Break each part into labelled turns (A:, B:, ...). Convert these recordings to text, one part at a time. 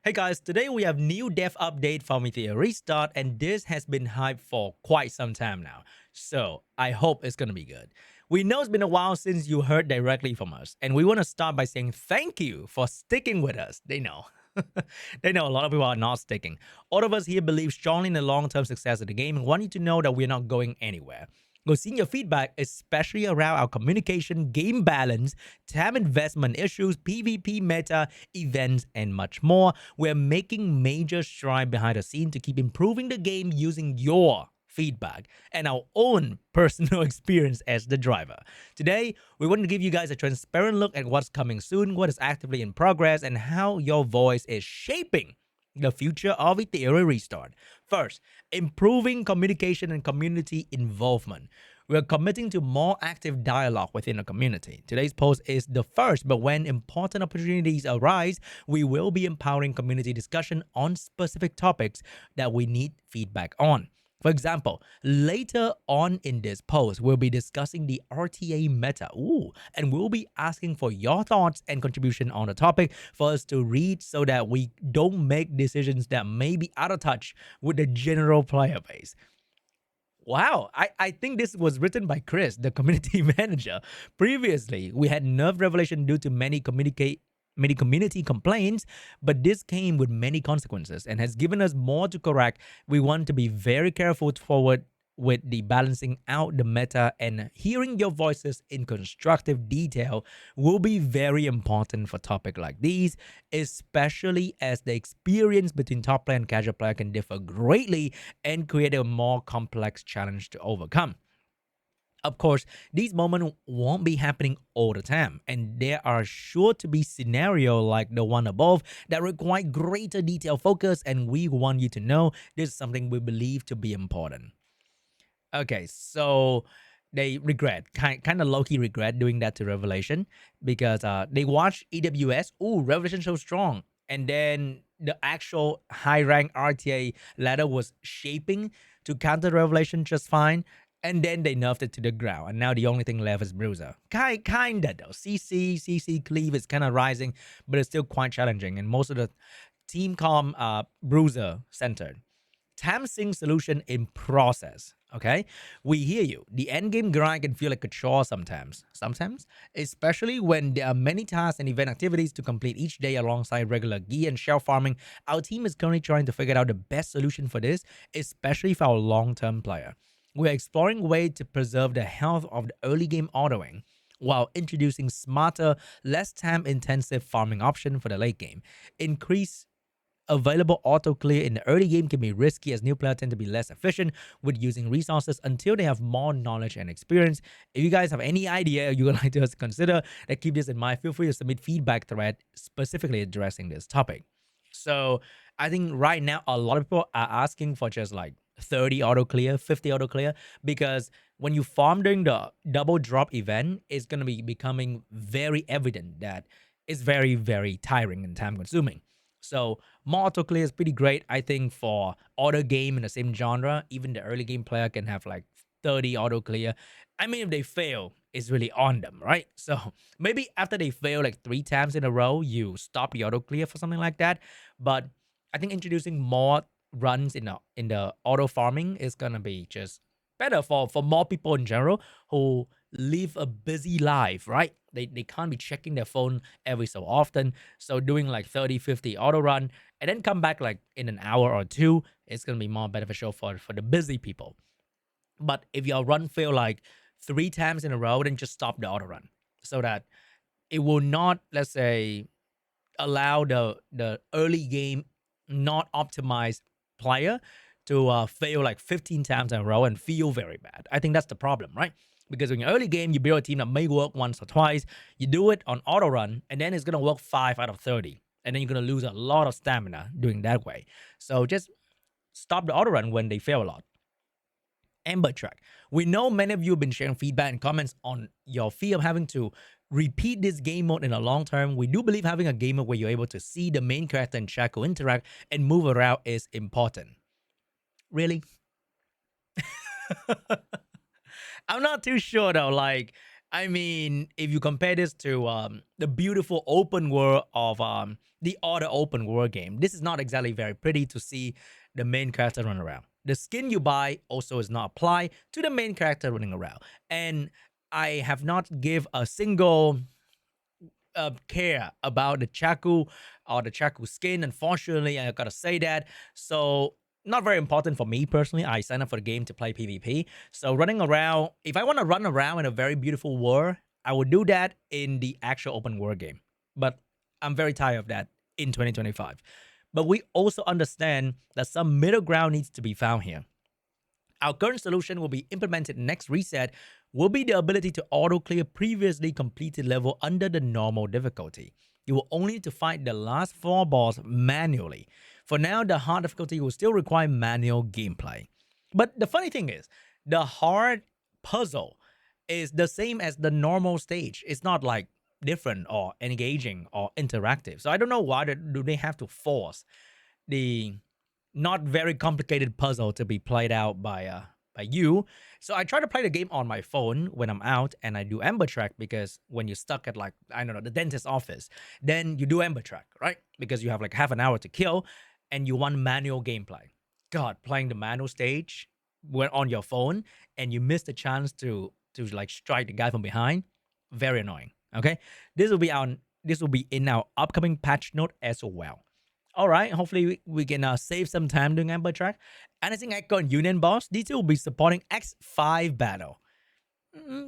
A: Hey guys, today we have new dev update from Etheria Restart, and this has been hyped for quite some time now. So I hope it's gonna be good. We know it's been a while since you heard directly from us, and we want to start by saying thank you for sticking with us. They know. They know a lot of people are not sticking. All of us here believe strongly in the long-term success of the game and want you to know that we're not going anywhere. We're seeing your feedback, especially around our communication, game balance, time investment issues, PvP meta, events, and much more. We're making major strides behind the scene to keep improving the game using your feedback and our own personal experience as the driver. Today, we want to give you guys a transparent look at what's coming soon, what is actively in progress, and how your voice is shaping the future of Etheria Restart. First, improving communication and community involvement. We're committing to more active dialogue within the community. Today's post is the first, but when important opportunities arise, we will be empowering community discussion on specific topics that we need feedback on. For example, later on in this post, we'll be discussing the RTA meta. And we'll be asking for your thoughts and contribution on the topic for us to read so that we don't make decisions that may be out of touch with the general player base. Wow, I think this was written by Chris, the community manager. Previously, we had nerf revelation due to many community complaints, but this came with many consequences and has given us more to correct. We want to be very careful forward with the balancing out the meta, and hearing your voices in constructive detail will be very important for topics like these, especially as the experience between top player and casual player can differ greatly and create a more complex challenge to overcome. Of course, these moments won't be happening all the time, and there are sure to be scenarios like the one above that require greater detail focus, and we want you to know this is something we believe to be important. Okay, so they regret, kind of low-key regret doing that to Revelation because they watched EWS. Ooh, Revelation so strong. And then the actual high rank RTA ladder was shaping to counter Revelation just fine. And then they nerfed it to the ground. And now the only thing left is Bruiser. Kinda though. CC Cleave is kind of rising, but it's still quite challenging. And most of the team com Bruiser centered. Tamsing solution in process. Okay, we hear you. The endgame grind can feel like a chore sometimes. Especially when there are many tasks and event activities to complete each day alongside regular gear and shell farming. Our team is currently trying to figure out the best solution for this, especially for our long-term player. We're exploring ways to preserve the health of the early game autoing while introducing smarter, less time-intensive farming option for the late game. Increase available auto clear in the early game can be risky as new players tend to be less efficient with using resources until they have more knowledge and experience. If you guys have any idea you would like to consider, that keep this in mind, feel free to submit feedback thread specifically addressing this topic. So I think right now a lot of people are asking for just like 30 auto clear, 50 auto clear, because when you farm during the double drop event, it's going to be becoming very evident that it's very, very tiring and time consuming. So more auto clear is pretty great. I think for auto game in the same genre, even the early game player can have like 30 auto clear. I mean, if they fail, it's really on them, right? So maybe after they fail like 3 times in a row, you stop the auto clear for something like that. But I think introducing more runs in the auto farming is gonna be just better for more people in general who live a busy life, right? They can't be checking their phone every so often. So doing like 30, 50 auto run and then come back like in an hour or two, it's gonna be more beneficial for the busy people. But if your run fail like 3 times in a row, then just stop the auto run so that it will not, let's say, allow the early game not optimized player to fail like 15 times in a row and feel very bad. I think that's the problem, right? Because in your early game, you build a team that may work once or twice. You do it on auto run, and then it's gonna work 5 out of 30, and then you're gonna lose a lot of stamina doing that way. So just stop the auto run when they fail a lot. Ember track. We know many of you have been sharing feedback and comments on your fear of having to repeat this game mode in the long term. We do believe having a game mode where you're able to see the main character and Chaco interact and move around is important. Really? I'm not too sure though. Like, I mean, if you compare this to the beautiful open world of the other open world game, this is not exactly very pretty to see the main character run around. The skin you buy also is not applied to the main character running around. And I have not give a single care about the Chaku or the Chaku skin. Unfortunately, I gotta say that. So not very important for me personally. I signed up for the game to play PvP. So running around, if I want to run around in a very beautiful world, I would do that in the actual open world game. But I'm very tired of that in 2025. But we also understand that some middle ground needs to be found here. Our current solution will be implemented next reset will be the ability to auto clear previously completed level under the normal difficulty. You will only need to fight the last 4 boss manually. For now, the hard difficulty will still require manual gameplay. But the funny thing is, the hard puzzle is the same as the normal stage. It's not like different or engaging or interactive. So I don't know why do they have to force the not very complicated puzzle to be played out by you. So I try to play the game on my phone when I'm out, and I do Ember Track because when you're stuck at like I don't know the dentist's office, then you do Ember Track, right? Because you have like half an hour to kill, and you want manual gameplay. God, playing the manual stage when on your phone and you miss the chance to like strike the guy from behind, very annoying. Okay, this will be on this will be in our upcoming patch note as well. All right, hopefully we can save some time doing Amber Track. Anything Echo and Union Boss, these two will be supporting X5 battle.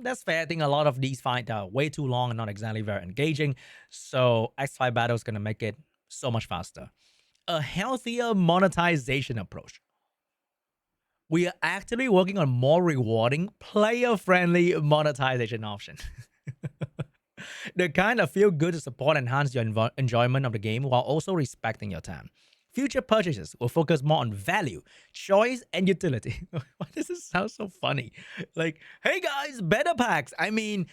A: That's fair. I think a lot of these fights are way too long and not exactly very engaging. So X5 battle is going to make it so much faster. A healthier monetization approach. We are actively working on more rewarding, player-friendly monetization option. The kind of feel good to support and enhance your enjoyment of the game while also respecting your time. Future purchases will focus more on value, choice, and utility. Why does this sound so funny? Like, hey guys, better packs. I mean,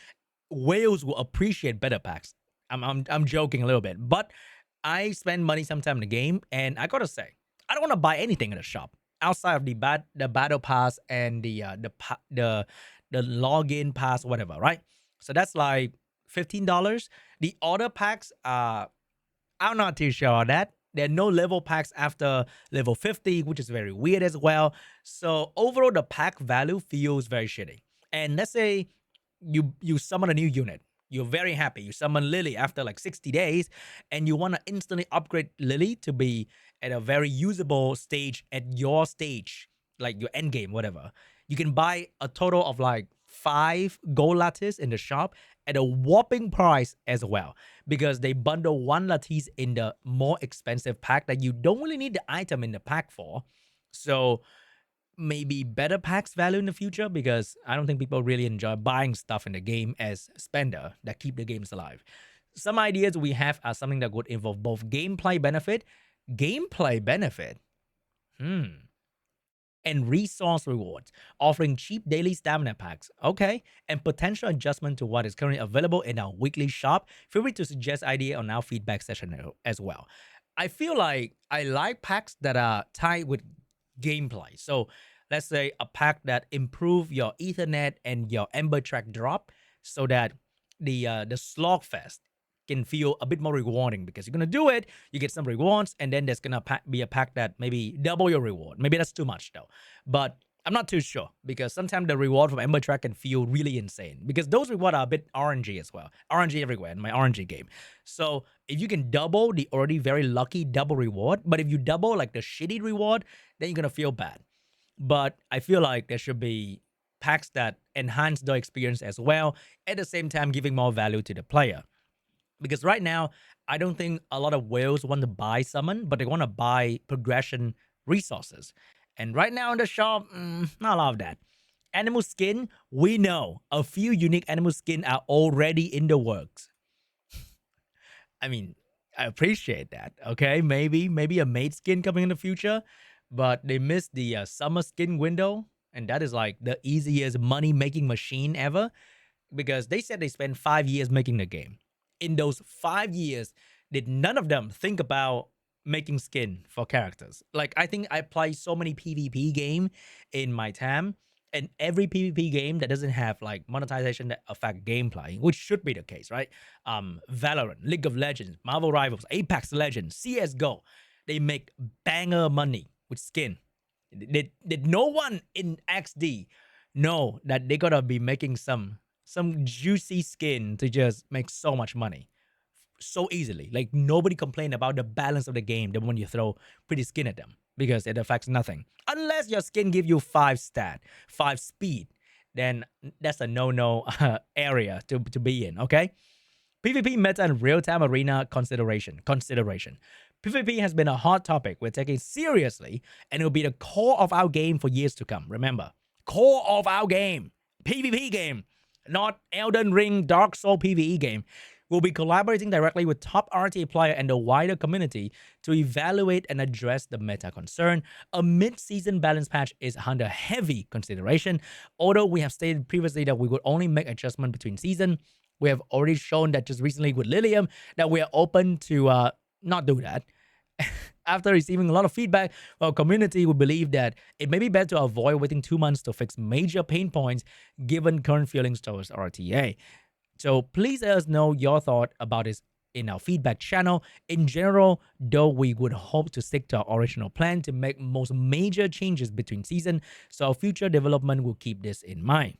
A: whales will appreciate better packs. I'm joking a little bit, but I spend money sometime in the game, and I gotta say, I don't want to buy anything in the shop outside of the battle pass and the login pass, whatever, right? So that's like $15. The order packs, I'm not too sure on that. There are no level packs after level 50, which is very weird as well. So overall, the pack value feels very shitty. And let's say you summon a new unit. You're very happy. You summon Lily after like 60 days, and you want to instantly upgrade Lily to be at a very usable stage at your stage, like your end game, whatever. You can buy a total of like 5 gold lattice in the shop at a whopping price as well, because they bundle 1 lattice in the more expensive pack that you don't really need the item in the pack for. So maybe better packs value in the future, because I don't think people really enjoy buying stuff in the game as spender that keep the games alive. Some ideas we have are something that would involve both gameplay benefit, and resource rewards, offering cheap daily stamina packs, okay, and potential adjustment to what is currently available in our weekly shop. Feel free to suggest idea on our feedback session as well. I feel like I like packs that are tied with gameplay. So let's say a pack that improve your Ethernet and your Ember Track drop, so that the slogfest can feel a bit more rewarding, because you're gonna do it, you get some rewards, and then there's gonna be a pack that maybe double your reward. Maybe that's too much though, but I'm not too sure, because sometimes the reward from Ember Track can feel really insane, because those rewards are a bit RNG as well. RNG everywhere in my RNG game. So if you can double the already very lucky double reward, but if you double like the shitty reward, then you're gonna feel bad. But I feel like there should be packs that enhance the experience as well, at the same time giving more value to the player. Because right now, I don't think a lot of whales want to buy summon, but they want to buy progression resources. And right now in the shop, not a lot of that. Animal skin, we know a few unique animal skin are already in the works. I mean, I appreciate that. Okay, maybe a maid skin coming in the future, but they missed the summer skin window, and that is like the easiest money making machine ever, because they said they spent 5 years making the game. In those 5 years, did none of them think about making skin for characters? Like, I think I play so many PvP game in my time, And every PvP game that doesn't have like monetization that affect gameplay, which should be the case, right? Valorant, League of Legends, Marvel Rivals, Apex Legends, CS:GO, they make banger money with skin. Did no one in XD know that they gotta be making some juicy skin to just make so much money so easily? Like nobody complained about the balance of the game the moment you throw pretty skin at them because it affects nothing unless your skin give you 5 stat, 5 speed. Then that's a no area to be in. Okay. PvP meta and real-time arena consideration. PvP has been a hot topic we're taking seriously, and it will be the core of our game for years to come. Remember, core of our game, PvP game, not Elden Ring, Dark Soul PvE game. We'll be collaborating directly with top RTA player and the wider community to evaluate and address the meta concern. A mid-season balance patch is under heavy consideration. Although we have stated previously that we would only make adjustment between season, we have already shown that just recently with Lilium that we are open to not do that. After receiving a lot of feedback from our community, we believe that it may be better to avoid waiting 2 months to fix major pain points given current feelings towards RTA. So please let us know your thought about this in our feedback channel. In general, though, we would hope to stick to our original plan to make most major changes between season, so our future development will keep this in mind.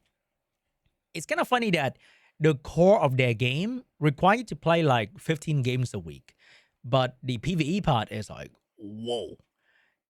A: It's kind of funny that the core of their game require you to play like 15 games a week, but the PvE part is like, whoa.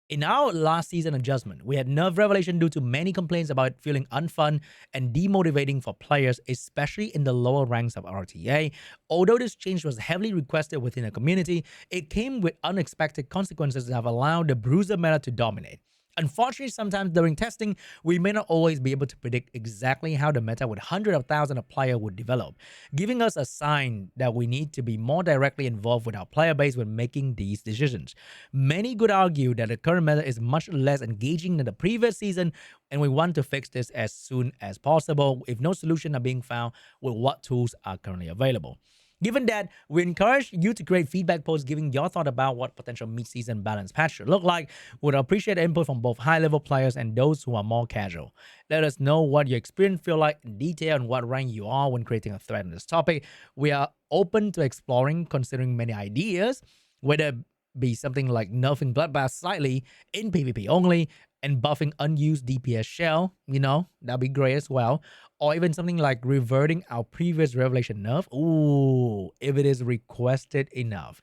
A: In our last season adjustment, we had nerf revelation due to many complaints about feeling unfun and demotivating for players, especially in the lower ranks of RTA. Although this change was heavily requested within the community, it came with unexpected consequences that have allowed the bruiser meta to dominate. Unfortunately, sometimes during testing, we may not always be able to predict exactly how the meta with hundreds of thousands of players would develop, giving us a sign that we need to be more directly involved with our player base when making these decisions. Many could argue that the current meta is much less engaging than the previous season, and we want to fix this as soon as possible if no solution are being found with what tools are currently available. Given that, we encourage you to create feedback posts giving your thought about what potential mid-season balance patch should look like. We'd appreciate input from both high-level players and those who are more casual. Let us know what your experience feel like in detail and what rank you are when creating a thread on this topic. We are open to exploring, considering many ideas, whether it be something like nerfing Bloodbath slightly in PvP only and buffing unused DPS shell, that'd be great as well. Or even something like reverting our previous revelation nerf. Ooh, if it is requested enough.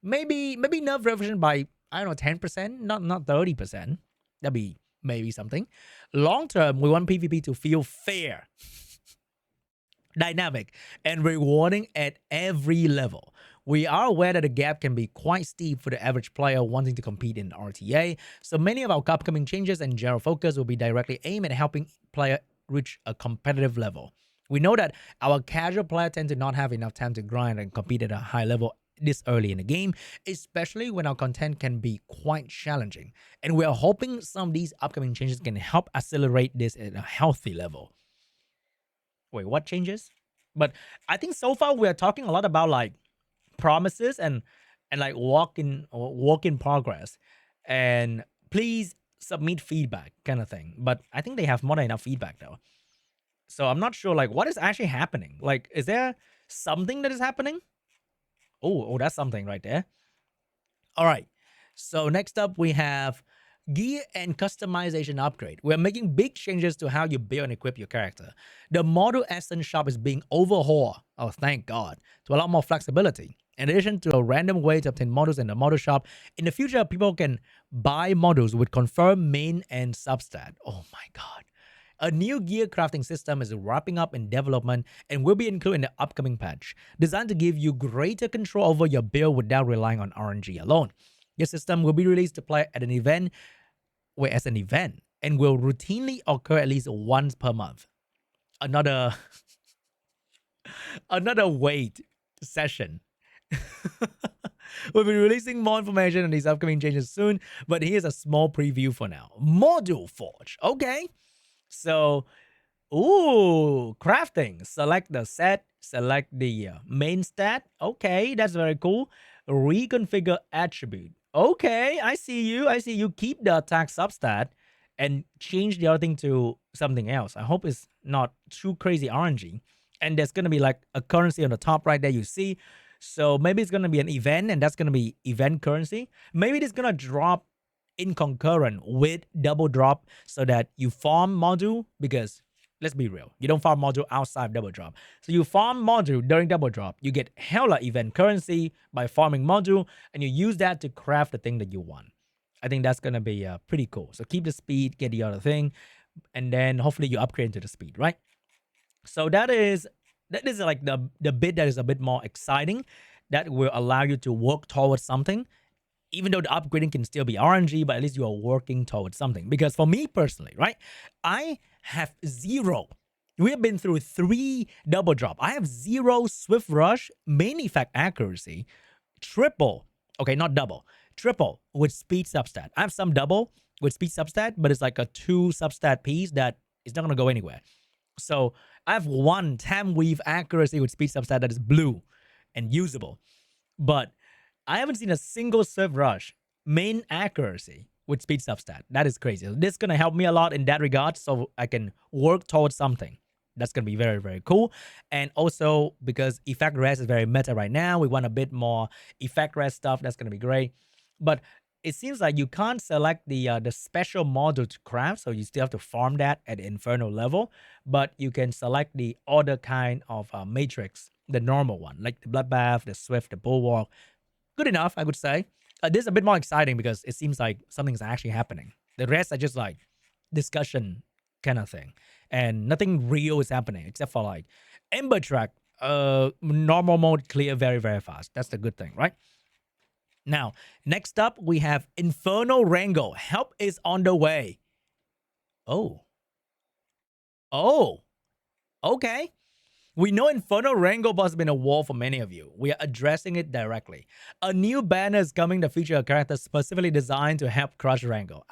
A: Maybe nerf revelation by, I don't know, 10%, not 30%. That'd be maybe something. Long term, we want PvP to feel fair, dynamic, and rewarding at every level. We are aware that the gap can be quite steep for the average player wanting to compete in RTA, so many of our upcoming changes and general focus will be directly aimed at helping player reach a competitive level. We know that our casual player tend to not have enough time to grind and compete at a high level this early in the game, especially when our content can be quite challenging. And we are hoping some of these upcoming changes can help accelerate this at a healthy level. Wait, what changes? But I think so far we are talking a lot about like promises and like work in progress, and please submit feedback kind of thing. But I think they have more than enough feedback though, so I'm not sure like what is actually happening. Like, is there something that is happening? Oh, that's something right there. All right, so next up we have gear and customization upgrade. We're making big changes to how you build and equip your character. The model essence shop is being overhauled, oh thank god, to allow more flexibility. In addition to a random way to obtain models in the model shop, in the future people can buy models with confirmed main and substat. Oh my god. A new gear crafting system is wrapping up in development and will be included in the upcoming patch, designed to give you greater control over your build without relying on RNG alone. This system will be released to play at an event, and will routinely occur at least once per month. Another wait session. We'll be releasing more information on these upcoming changes soon, but here's a small preview for now. Module Forge. Okay. So, crafting. Select the set, select the main stat. Okay, that's very cool. Reconfigure attribute. Okay, I see you. Keep the attack substat and change the other thing to something else. I hope it's not too crazy RNG. And there's gonna be like a currency on the top right there you see. So maybe it's gonna be an event, and that's gonna be event currency. Maybe it's gonna drop in concurrent with double drop so that you farm module, because let's be real, you don't farm module outside double drop. So you farm module during double drop, you get hella event currency by farming module, and you use that to craft the thing that you want. I think that's gonna be pretty cool. So keep the speed, get the other thing, and then hopefully you upgrade to the speed, right? So that is like the bit that is a bit more exciting, that will allow you to work towards something, even though the upgrading can still be RNG, but at least you are working towards something. Because for me personally, right, I have zero. We have been through 3 double drop. I have 0 Swift Rush, main effect accuracy, triple, okay, not double, triple with speed substat. I have some double with speed substat, but it's like a 2 substat piece that is not going to go anywhere. So I have 1 Tam Weave accuracy with speed substat that is blue and usable. But I haven't seen a single Swift Rush main accuracy with speed substat. That is crazy. This is going to help me a lot in that regard, so I can work towards something. That's going to be very, very cool. And also, because effect res is very meta right now, we want a bit more effect res stuff. That's going to be great. But it seems like you can't select the special module to craft, so you still have to farm that at the Inferno level. But you can select the other kind of matrix, the normal one, like the Bloodbath, the Swift, the Bulwark. Good enough, I would say. This is a bit more exciting because it seems like something's actually happening. The rest are just like discussion kind of thing, and nothing real is happening except for like Ember Track, normal mode clear very, very fast. That's the good thing, right? Now, next up, we have Inferno Rengo. Help is on the way. Oh. Oh. Okay. We know Inferno Rengotsku has been a wall for many of you. We are addressing it directly. A new banner is coming to feature a character specifically designed to help crush Rengo.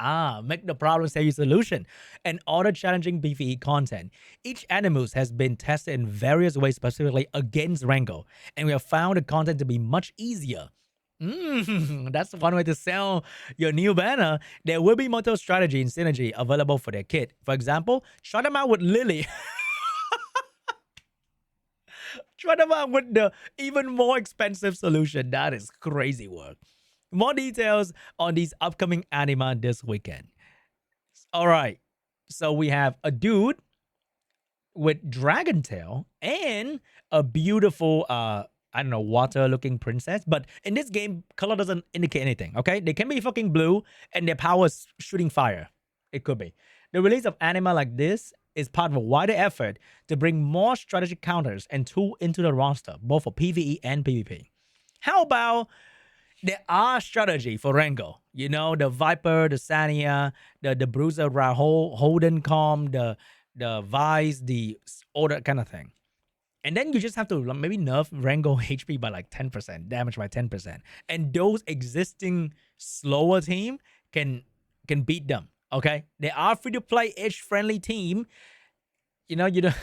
A: Make the problem save you solution. And other challenging PvE content. Each Animus has been tested in various ways specifically against Rengo, and we have found the content to be much easier. That's one way to sell your new banner. There will be multiple strategy and synergy available for their kit. For example, try them out with Lily. Try them out with the even more expensive solution. That is crazy work. More details on these upcoming anima this weekend. All right. So we have a dude with dragon tail and a beautiful, I don't know, water looking princess. But in this game, color doesn't indicate anything, okay? They can be fucking blue and their power is shooting fire. It could be. The release of anima like this is part of a wider effort to bring more strategic counters and tool into the roster, both for PvE and PvP. How about there are strategy for Rengo? You know, the Viper, the Sania, the Bruiser Rahul, Holden Calm, the Vice, all that kind of thing. And then you just have to maybe nerf Rengo HP by like 10%, damage by 10%. And those existing slower team can beat them. Okay, they are free to play edge friendly team. You know, you don't.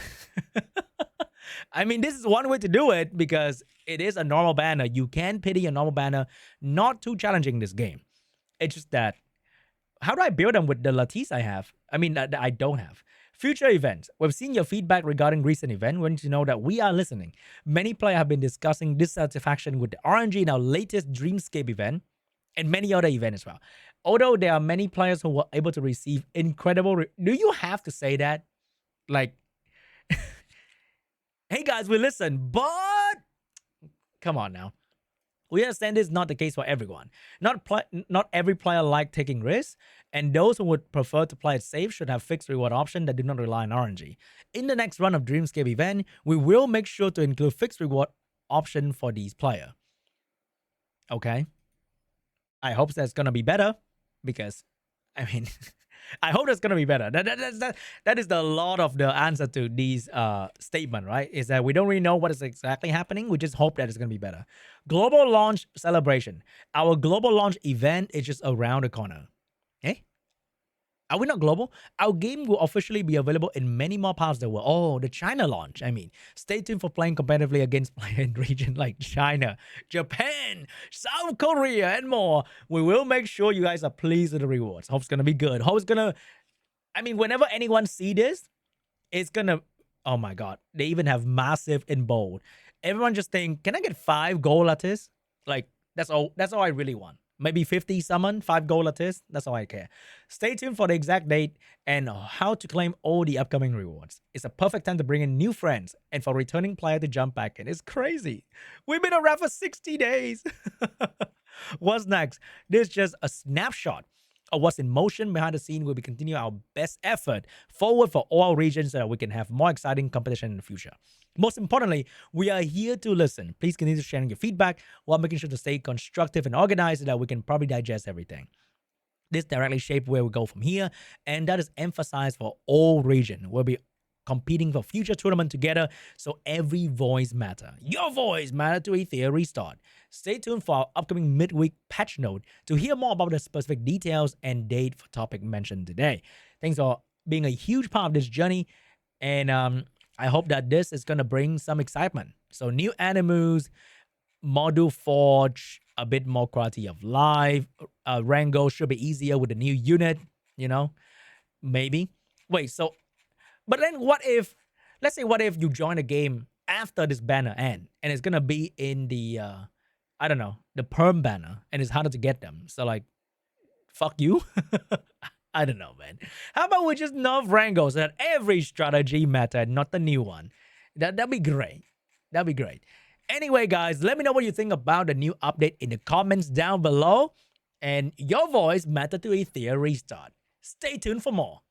A: I mean, this is one way to do it because it is a normal banner. You can pity a normal banner, not too challenging this game. It's just that, how do I build them with the Lattice I have? I mean, that I don't have. Future events. We've seen your feedback regarding recent event. We need to know that we are listening. Many players have been discussing dissatisfaction with the RNG in our latest Dreamscape event and many other events as well. Although there are many players who were able to receive incredible... Do you have to say that? Like, hey guys, we listen, but... Come on now. We understand this is not the case for everyone. Not every player like taking risks, and those who would prefer to play it safe should have fixed reward options that do not rely on RNG. In the next run of Dreamscape event, we will make sure to include fixed reward option for these players. Okay? I hope that's going to be better. Because, I mean, I hope that's going to be better. That is the lot of the answer to these statement, right? Is that we don't really know what is exactly happening. We just hope that it's going to be better. Global launch celebration. Our global launch event is just around the corner. Eh? Are we not global? Our game will officially be available in many more parts of the world. Oh, the China launch. I mean, stay tuned for playing competitively against players in regions like China, Japan, South Korea, and more. We will make sure you guys are pleased with the rewards. Hope it's going to be good. Hope it's going to I mean, whenever anyone see this, it's gonna, oh my god, they even have massive in bold. Everyone just think, can I get 5 gold lattice? Like, that's all I really want. Maybe 50 summon, 5 gold lattice. That's all I care. Stay tuned for the exact date and how to claim all the upcoming rewards. It's a perfect time to bring in new friends and for returning player to jump back in. It's crazy. We've been around for 60 days. What's next? This is just a snapshot of what's in motion behind the scene. We'll be continuing our best effort forward for all regions so that we can have more exciting competition in the future. Most importantly, we are here to listen. Please continue sharing your feedback while making sure to stay constructive and organized so that we can probably digest everything. This directly shapes where we go from here, and that is emphasized for all region. We'll be competing for future tournament together, so every voice matter. Your voice matter to Etheria Restart. Stay tuned for our upcoming midweek patch note to hear more about the specific details and date for topic mentioned today. Thanks for being a huge part of this journey, and I hope that this is gonna bring some excitement. So new animals, module forge, a bit more quality of life. Rango should be easier with the new unit, you know, maybe. Wait, so but then what if, let's say, what if you join a game after this banner end and it's gonna be in the, I don't know, the perm banner and it's harder to get them. So like, fuck you. I don't know, man. How about we just nerf Rango so that every strategy matter, not the new one? That'd be great. That'd be great. Anyway, guys, let me know what you think about the new update in the comments down below. And your voice matter to Etheria Restart. Stay tuned for more.